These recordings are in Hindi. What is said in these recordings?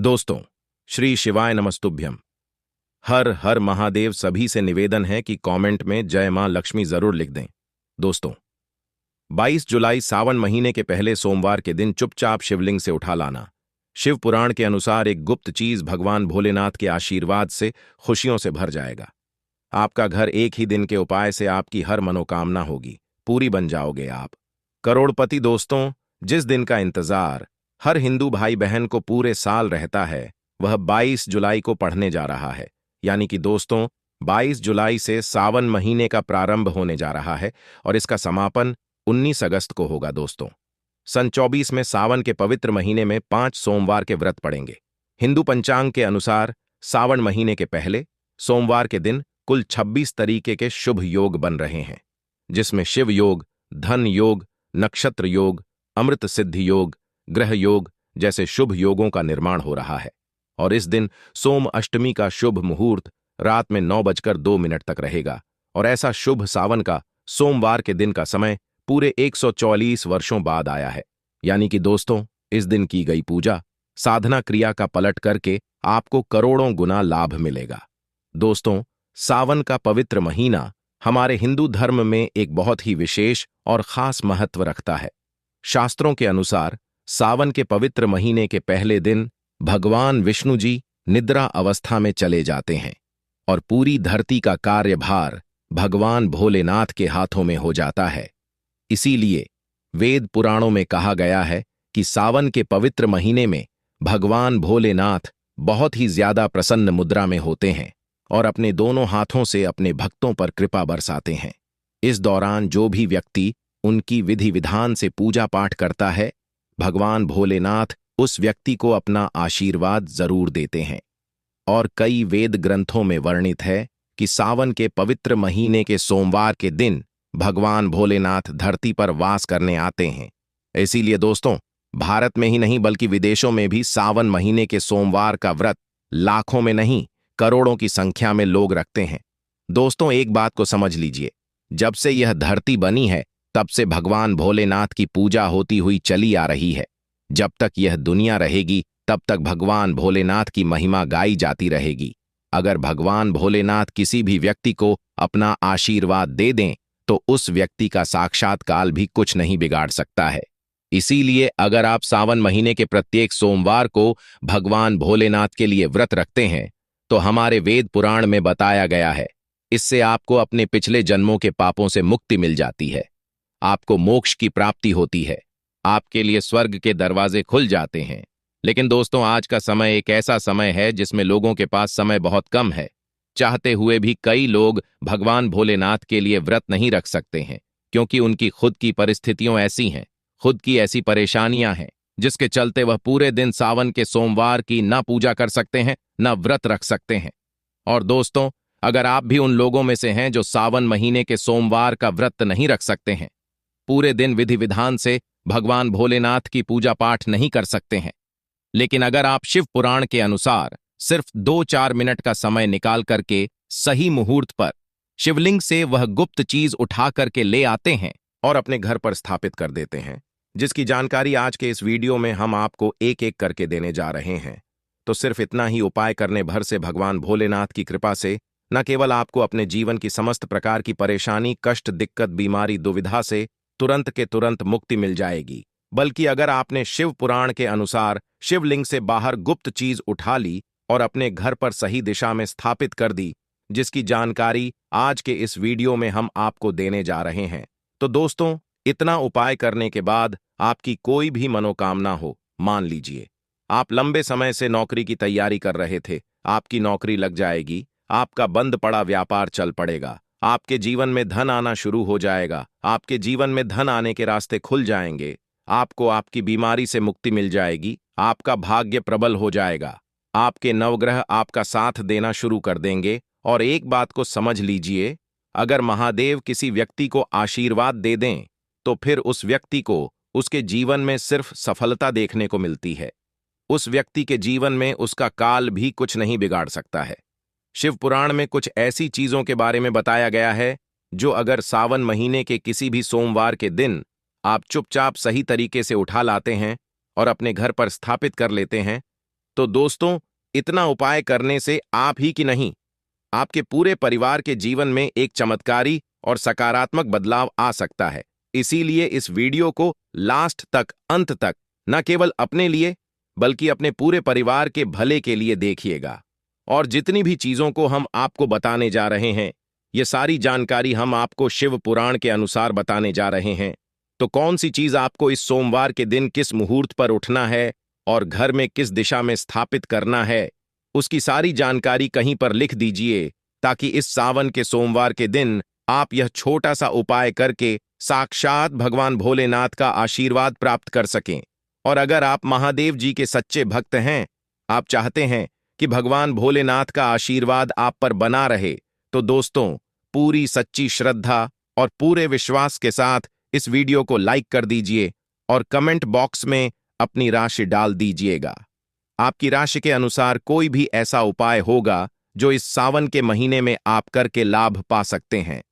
दोस्तों, श्री शिवाय नमस्तुभ्यम। हर हर महादेव। सभी से निवेदन है कि कमेंट में जय मां लक्ष्मी जरूर लिख दें। दोस्तों, 22 जुलाई सावन महीने के पहले सोमवार के दिन चुपचाप शिवलिंग से उठा लाना शिव पुराण के अनुसार एक गुप्त चीज भगवान भोलेनाथ के आशीर्वाद से खुशियों से भर जाएगा। आपका घर एक ही दिन के उपाय से आपकी हर मनोकामना होगी, पूरी बन जाओगे आप करोड़पति। दोस्तों, जिस दिन का इंतजार हर हिंदू भाई बहन को पूरे साल रहता है, वह 22 जुलाई को पढ़ने जा रहा है। यानी कि दोस्तों, 22 जुलाई से सावन महीने का प्रारंभ होने जा रहा है और इसका समापन 19 अगस्त को होगा। दोस्तों, सन 24 में सावन के पवित्र महीने में 5 सोमवार के व्रत पड़ेंगे। हिंदू पंचांग के अनुसार सावन महीने के पहले सोमवार के दिन कुल 26 तरीके के शुभ योग बन रहे हैं, जिसमें शिव योग, धन योग, नक्षत्र योग, अमृत सिद्धि योग, ग्रह योग जैसे शुभ योगों का निर्माण हो रहा है। और इस दिन सोम अष्टमी का शुभ मुहूर्त रात में 9:02 तक रहेगा। और ऐसा शुभ सावन का सोमवार के दिन का समय पूरे 144 वर्षों बाद आया है। यानी कि दोस्तों, इस दिन की गई पूजा साधना क्रिया का पलट करके आपको करोड़ों गुना लाभ मिलेगा। दोस्तों, सावन का पवित्र महीना हमारे हिंदू धर्म में एक बहुत ही विशेष और खास महत्व रखता है। शास्त्रों के अनुसार सावन के पवित्र महीने के पहले दिन भगवान विष्णु जी निद्रा अवस्था में चले जाते हैं और पूरी धरती का कार्यभार भगवान भोलेनाथ के हाथों में हो जाता है। इसीलिए वेद पुराणों में कहा गया है कि सावन के पवित्र महीने में भगवान भोलेनाथ बहुत ही ज्यादा प्रसन्न मुद्रा में होते हैं और अपने दोनों हाथों से अपने भक्तों पर कृपा बरसाते हैं। इस दौरान जो भी व्यक्ति उनकी विधि विधान से पूजा पाठ करता है, भगवान भोलेनाथ उस व्यक्ति को अपना आशीर्वाद जरूर देते हैं। और कई वेद ग्रंथों में वर्णित है कि सावन के पवित्र महीने के सोमवार के दिन भगवान भोलेनाथ धरती पर वास करने आते हैं। इसीलिए दोस्तों, भारत में ही नहीं बल्कि विदेशों में भी सावन महीने के सोमवार का व्रत लाखों में नहीं करोड़ों की संख्या में लोग रखते हैं। दोस्तों, एक बात को समझ लीजिए, जब से यह धरती बनी है तब से भगवान भोलेनाथ की पूजा होती हुई चली आ रही है। जब तक यह दुनिया रहेगी तब तक भगवान भोलेनाथ की महिमा गाई जाती रहेगी। अगर भगवान भोलेनाथ किसी भी व्यक्ति को अपना आशीर्वाद दे दें तो उस व्यक्ति का साक्षात्कार भी कुछ नहीं बिगाड़ सकता है। इसीलिए अगर आप सावन महीने के प्रत्येक सोमवार को भगवान भोलेनाथ के लिए व्रत रखते हैं तो हमारे वेद पुराण में बताया गया है, इससे आपको अपने पिछले जन्मों के पापों से मुक्ति मिल जाती है, आपको मोक्ष की प्राप्ति होती है, आपके लिए स्वर्ग के दरवाजे खुल जाते हैं। लेकिन दोस्तों, आज का समय एक ऐसा समय है जिसमें लोगों के पास समय बहुत कम है। चाहते हुए भी कई लोग भगवान भोलेनाथ के लिए व्रत नहीं रख सकते हैं, क्योंकि उनकी खुद की परिस्थितियों ऐसी हैं, खुद की ऐसी परेशानियां हैं, जिसके चलते वह पूरे दिन सावन के सोमवार की न पूजा कर सकते हैं न व्रत रख सकते हैं। और दोस्तों, अगर आप भी उन लोगों में से हैं जो सावन महीने के सोमवार का व्रत नहीं रख सकते हैं, पूरे दिन विधि विधान से भगवान भोलेनाथ की पूजा पाठ नहीं कर सकते हैं, लेकिन अगर आप शिव पुराण के अनुसार सिर्फ 2-4 मिनट का समय निकाल करके सही मुहूर्त पर शिवलिंग से वह गुप्त चीज उठा करके ले आते हैं और अपने घर पर स्थापित कर देते हैं, जिसकी जानकारी आज के इस वीडियो में हम आपको एक एक करके देने जा रहे हैं, तो सिर्फ इतना ही उपाय करने भर से भगवान भोलेनाथ की कृपा से न केवल आपको अपने जीवन की समस्त प्रकार की परेशानी, कष्ट, दिक्कत, बीमारी, दुविधा से तुरंत के तुरंत मुक्ति मिल जाएगी, बल्कि अगर आपने शिव पुराण के अनुसार शिवलिंग से बाहर गुप्त चीज उठा ली और अपने घर पर सही दिशा में स्थापित कर दी, जिसकी जानकारी आज के इस वीडियो में हम आपको देने जा रहे हैं, तो दोस्तों, इतना उपाय करने के बाद आपकी कोई भी मनोकामना हो, मान लीजिए आप लंबे समय से नौकरी की तैयारी कर रहे थे, आपकी नौकरी लग जाएगी, आपका बंद पड़ा व्यापार चल पड़ेगा, आपके जीवन में धन आना शुरू हो जाएगा, आपके जीवन में धन आने के रास्ते खुल जाएंगे, आपको आपकी बीमारी से मुक्ति मिल जाएगी, आपका भाग्य प्रबल हो जाएगा, आपके नवग्रह आपका साथ देना शुरू कर देंगे। और एक बात को समझ लीजिए, अगर महादेव किसी व्यक्ति को आशीर्वाद दे दें तो फिर उस व्यक्ति को उसके जीवन में सिर्फ सफलता देखने को मिलती है। उस व्यक्ति के जीवन में उसका काल भी कुछ नहीं बिगाड़ सकता है। शिव पुराण में कुछ ऐसी चीजों के बारे में बताया गया है जो अगर सावन महीने के किसी भी सोमवार के दिन आप चुपचाप सही तरीके से उठा लाते हैं और अपने घर पर स्थापित कर लेते हैं तो दोस्तों, इतना उपाय करने से आप ही की नहीं, आपके पूरे परिवार के जीवन में एक चमत्कारी और सकारात्मक बदलाव आ सकता है। इसीलिए इस वीडियो को लास्ट तक, अंत तक, न केवल अपने लिए बल्कि अपने पूरे परिवार के भले के लिए देखिएगा। और जितनी भी चीजों को हम आपको बताने जा रहे हैं, ये सारी जानकारी हम आपको शिव पुराण के अनुसार बताने जा रहे हैं। तो कौन सी चीज आपको इस सोमवार के दिन किस मुहूर्त पर उठना है और घर में किस दिशा में स्थापित करना है, उसकी सारी जानकारी कहीं पर लिख दीजिए, ताकि इस सावन के सोमवार के दिन आप यह छोटा सा उपाय करके साक्षात भगवान भोलेनाथ का आशीर्वाद प्राप्त कर सकें। और अगर आप महादेव जी के सच्चे भक्त हैं, आप चाहते हैं कि भगवान भोलेनाथ का आशीर्वाद आप पर बना रहे, तो दोस्तों, पूरी सच्ची श्रद्धा और पूरे विश्वास के साथ इस वीडियो को लाइक कर दीजिए और कमेंट बॉक्स में अपनी राशि डाल दीजिएगा। आपकी राशि के अनुसार कोई भी ऐसा उपाय होगा जो इस सावन के महीने में आप करके लाभ पा सकते हैं,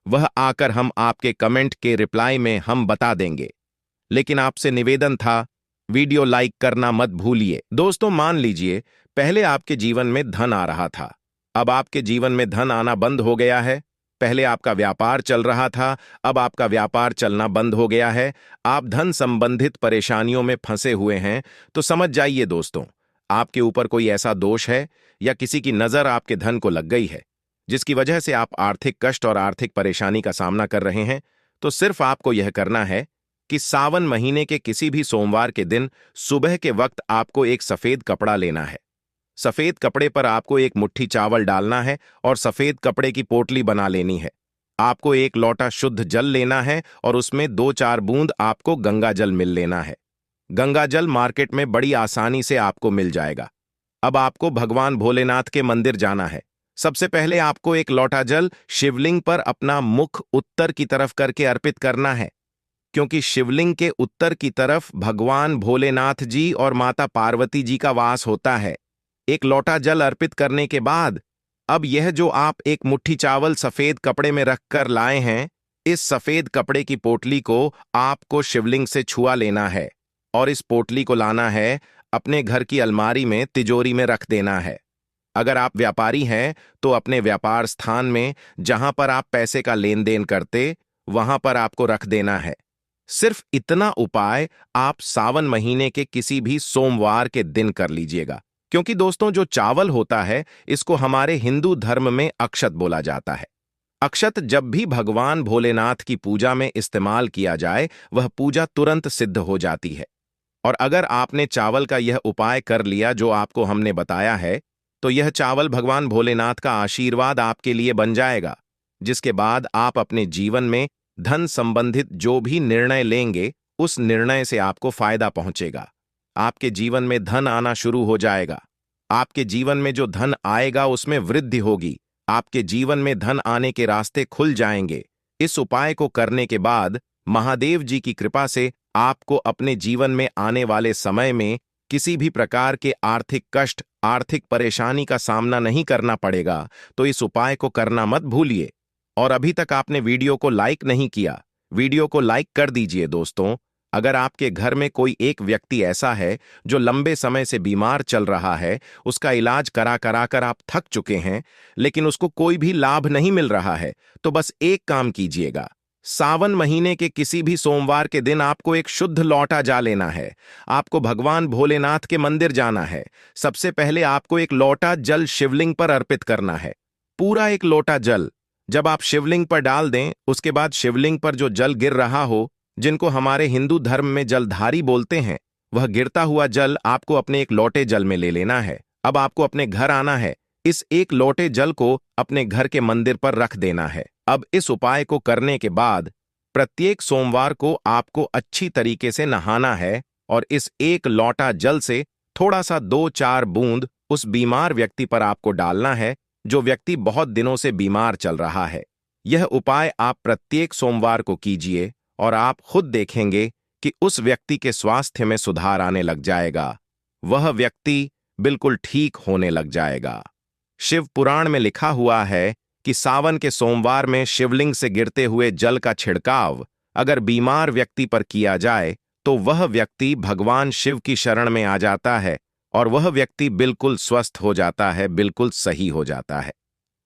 वह आकर हम आपके कमेंट के रिप्लाई में हम बता देंगे। लेकिन आपसे निवेदन था, वीडियो लाइक करना मत भूलिए। दोस्तों, मान लीजिए पहले आपके जीवन में धन आ रहा था, अब आपके जीवन में धन आना बंद हो गया है। पहले आपका व्यापार चल रहा था, अब आपका व्यापार चलना बंद हो गया है, आप धन संबंधित परेशानियों में फंसे हुए हैं। तो समझ जाइए दोस्तों, आपके ऊपर कोई ऐसा दोष है या किसी की नजर आपके धन को लग गई है, जिसकी वजह से आप आर्थिक कष्ट और आर्थिक परेशानी का सामना कर रहे हैं। तो सिर्फ आपको यह करना है कि सावन महीने के किसी भी सोमवार के दिन सुबह के वक्त आपको एक सफेद कपड़ा लेना है। सफेद कपड़े पर आपको एक मुट्ठी चावल डालना है और सफेद कपड़े की पोटली बना लेनी है। आपको एक लोटा शुद्ध जल लेना है और उसमें 2-4 बूंद आपको गंगा जल मिल लेना है। गंगा जल मार्केट में बड़ी आसानी से आपको मिल जाएगा। अब आपको भगवान भोलेनाथ के मंदिर जाना है। सबसे पहले आपको एक लोटा जल शिवलिंग पर अपना मुख उत्तर की तरफ करके अर्पित करना है, क्योंकि शिवलिंग के उत्तर की तरफ भगवान भोलेनाथ जी और माता पार्वती जी का वास होता है। एक लोटा जल अर्पित करने के बाद अब यह जो आप एक मुट्ठी चावल सफेद कपड़े में रखकर लाए हैं, इस सफेद कपड़े की पोटली को आपको शिवलिंग से छुआ लेना है और इस पोटली को लाना है, अपने घर की अलमारी में, तिजोरी में रख देना है। अगर आप व्यापारी हैं तो अपने व्यापार स्थान में, जहां पर आप पैसे का लेन देन करते, वहां पर आपको रख देना है। सिर्फ इतना उपाय आप सावन महीने के किसी भी सोमवार के दिन कर लीजिएगा, क्योंकि दोस्तों, जो चावल होता है, इसको हमारे हिंदू धर्म में अक्षत बोला जाता है। अक्षत जब भी भगवान भोलेनाथ की पूजा में इस्तेमाल किया जाए, वह पूजा तुरंत सिद्ध हो जाती है। और अगर आपने चावल का यह उपाय कर लिया जो आपको हमने बताया है, तो यह चावल भगवान भोलेनाथ का आशीर्वाद आपके लिए बन जाएगा, जिसके बाद आप अपने जीवन में धन संबंधित जो भी निर्णय लेंगे, उस निर्णय से आपको फायदा पहुंचेगा। आपके जीवन में धन आना शुरू हो जाएगा। आपके जीवन में जो धन आएगा उसमें वृद्धि होगी। आपके जीवन में धन आने के रास्ते खुल जाएंगे। इस उपाय को करने के बाद महादेव जी की कृपा से आपको अपने जीवन में आने वाले समय में किसी भी प्रकार के आर्थिक कष्ट, आर्थिक परेशानी का सामना नहीं करना पड़ेगा। तो इस उपाय को करना मत भूलिए। और अभी तक आपने वीडियो को लाइक नहीं किया, वीडियो को लाइक कर दीजिए दोस्तों। अगर आपके घर में कोई एक व्यक्ति ऐसा है जो लंबे समय से बीमार चल रहा है, उसका इलाज करा करा कर आप थक चुके हैं, लेकिन उसको कोई भी लाभ नहीं मिल रहा है, तो बस एक काम कीजिएगा। सावन महीने के किसी भी सोमवार के दिन आपको एक शुद्ध लोटा जा लेना है। आपको भगवान भोलेनाथ के मंदिर जाना है। सबसे पहले आपको एक लोटा जल शिवलिंग पर अर्पित करना है, पूरा एक लोटा जल। जब आप शिवलिंग पर डाल दें, उसके बाद शिवलिंग पर जो जल गिर रहा हो, जिनको हमारे हिंदू धर्म में जलधारी बोलते हैं, वह गिरता हुआ जल आपको अपने एक लोटे जल में ले लेना है। अब आपको अपने घर आना है, इस एक लोटे जल को अपने घर के मंदिर पर रख देना है। अब इस उपाय को करने के बाद प्रत्येक सोमवार को आपको अच्छी तरीके से नहाना है और इस एक लोटा जल से थोड़ा सा 2-4 बूंद उस बीमार व्यक्ति पर आपको डालना है, जो व्यक्ति बहुत दिनों से बीमार चल रहा है। यह उपाय आप प्रत्येक सोमवार को कीजिए और आप खुद देखेंगे कि उस व्यक्ति के स्वास्थ्य में सुधार आने लग जाएगा। वह व्यक्ति बिल्कुल ठीक होने लग जाएगा। शिव पुराण में लिखा हुआ है कि सावन के सोमवार में शिवलिंग से गिरते हुए जल का छिड़काव अगर बीमार व्यक्ति पर किया जाए, तो वह व्यक्ति भगवान शिव की शरण में आ जाता है और वह व्यक्ति बिल्कुल स्वस्थ हो जाता है, बिल्कुल सही हो जाता है।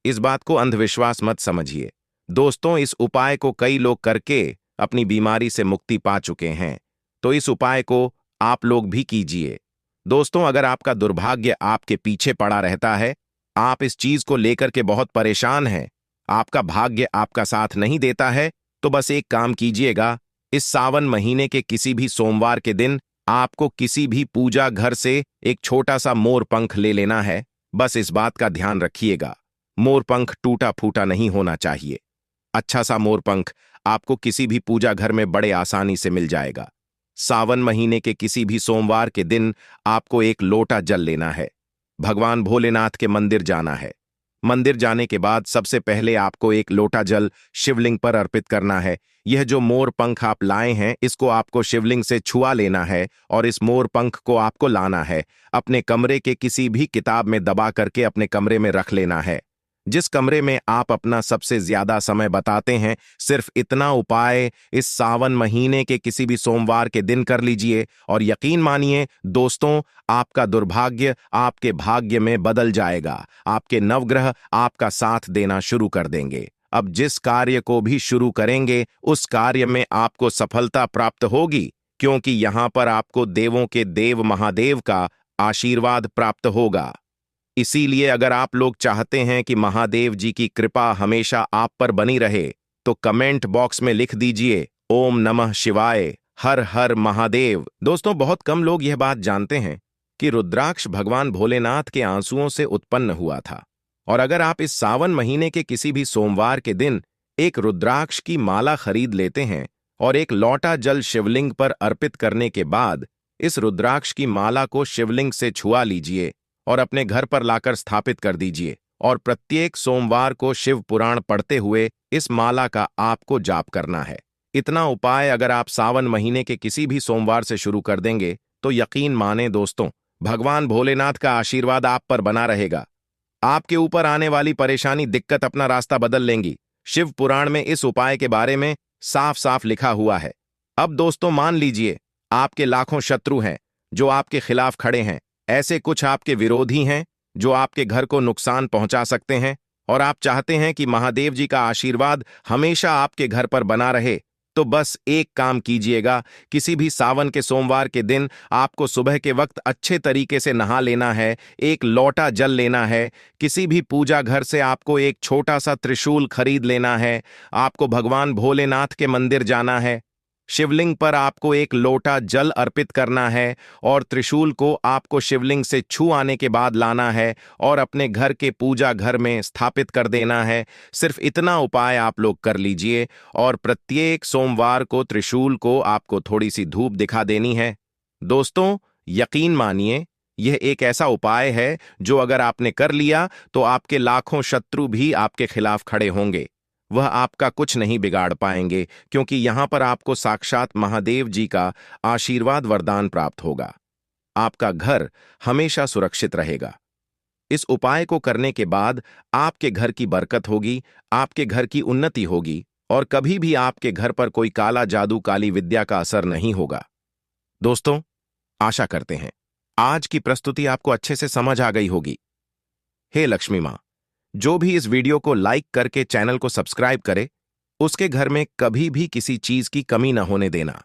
इस बात को अंधविश्वास मत समझिए दोस्तों, इस उपाय को कई लोग करके अपनी बीमारी से मुक्ति पा चुके हैं, तो इस उपाय को आप लोग भी कीजिए। दोस्तों, अगर आपका दुर्भाग्य आपके पीछे पड़ा रहता है, आप इस चीज को लेकर के बहुत परेशान हैं, आपका भाग्य आपका साथ नहीं देता है, तो बस एक काम कीजिएगा। इस सावन महीने के किसी भी सोमवार के दिन आपको किसी भी पूजा घर से एक छोटा सा मोर पंख ले लेना है। बस इस बात का ध्यान रखिएगा, मोर पंख टूटा फूटा नहीं होना चाहिए। अच्छा सा मोर पंख आपको किसी भी पूजा घर में बड़े आसानी से मिल जाएगा। सावन महीने के किसी भी सोमवार के दिन आपको एक लोटा जल लेना है, भगवान भोलेनाथ के मंदिर जाना है। मंदिर जाने के बाद सबसे पहले आपको एक लोटा जल शिवलिंग पर अर्पित करना है। यह जो मोर पंख आप लाए हैं, इसको आपको शिवलिंग से छुआ लेना है और इस मोर पंख को आपको लाना है, अपने कमरे के किसी भी किताब में दबा करके अपने कमरे में रख लेना है। जिस कमरे में आप अपना सबसे ज्यादा समय बताते हैं, सिर्फ इतना उपाय इस सावन महीने के किसी भी सोमवार के दिन कर लीजिए और यकीन मानिए दोस्तों, आपका दुर्भाग्य आपके भाग्य में बदल जाएगा। आपके नवग्रह आपका साथ देना शुरू कर देंगे। अब जिस कार्य को भी शुरू करेंगे, उस कार्य में आपको सफलता प्राप्त होगी, क्योंकि यहां पर आपको देवों के देव महादेव का आशीर्वाद प्राप्त होगा। इसीलिए अगर आप लोग चाहते हैं कि महादेव जी की कृपा हमेशा आप पर बनी रहे, तो कमेंट बॉक्स में लिख दीजिए ओम नमः शिवाय, हर हर महादेव। दोस्तों, बहुत कम लोग यह बात जानते हैं कि रुद्राक्ष भगवान भोलेनाथ के आंसुओं से उत्पन्न हुआ था। और अगर आप इस सावन महीने के किसी भी सोमवार के दिन एक रुद्राक्ष की माला खरीद लेते हैं और एक लौटा जल शिवलिंग पर अर्पित करने के बाद इस रुद्राक्ष की माला को शिवलिंग से छुआ लीजिए और अपने घर पर लाकर स्थापित कर दीजिए, और प्रत्येक सोमवार को शिव पुराण पढ़ते हुए इस माला का आपको जाप करना है। इतना उपाय अगर आप सावन महीने के किसी भी सोमवार से शुरू कर देंगे, तो यकीन माने दोस्तों, भगवान भोलेनाथ का आशीर्वाद आप पर बना रहेगा। आपके ऊपर आने वाली परेशानी दिक्कत अपना रास्ता बदल लेंगी। शिव पुराण में इस उपाय के बारे में साफ साफ लिखा हुआ है। अब दोस्तों, मान लीजिए आपके लाखों शत्रु हैं जो आपके खिलाफ खड़े हैं, ऐसे कुछ आपके विरोधी हैं जो आपके घर को नुकसान पहुंचा सकते हैं, और आप चाहते हैं कि महादेव जी का आशीर्वाद हमेशा आपके घर पर बना रहे, तो बस एक काम कीजिएगा। किसी भी सावन के सोमवार के दिन आपको सुबह के वक्त अच्छे तरीके से नहा लेना है, एक लोटा जल लेना है, किसी भी पूजा घर से आपको एक छोटा सा त्रिशूल खरीद लेना है, आपको भगवान भोलेनाथ के मंदिर जाना है, शिवलिंग पर आपको एक लोटा जल अर्पित करना है और त्रिशूल को आपको शिवलिंग से छू आने के बाद लाना है और अपने घर के पूजा घर में स्थापित कर देना है। सिर्फ इतना उपाय आप लोग कर लीजिए और प्रत्येक सोमवार को त्रिशूल को आपको थोड़ी सी धूप दिखा देनी है। दोस्तों, यकीन मानिए, यह एक ऐसा उपाय है जो अगर आपने कर लिया तो आपके लाखों शत्रु भी आपके खिलाफ खड़े होंगे, वह आपका कुछ नहीं बिगाड़ पाएंगे, क्योंकि यहां पर आपको साक्षात महादेव जी का आशीर्वाद वरदान प्राप्त होगा। आपका घर हमेशा सुरक्षित रहेगा। इस उपाय को करने के बाद आपके घर की बरकत होगी, आपके घर की उन्नति होगी और कभी भी आपके घर पर कोई काला जादू, काली विद्या का असर नहीं होगा। दोस्तों, आशा करते हैं आज की प्रस्तुति आपको अच्छे से समझ आ गई होगी। हे लक्ष्मी मां, जो भी इस वीडियो को लाइक करके चैनल को सब्सक्राइब करे, उसके घर में कभी भी किसी चीज की कमी न होने देना।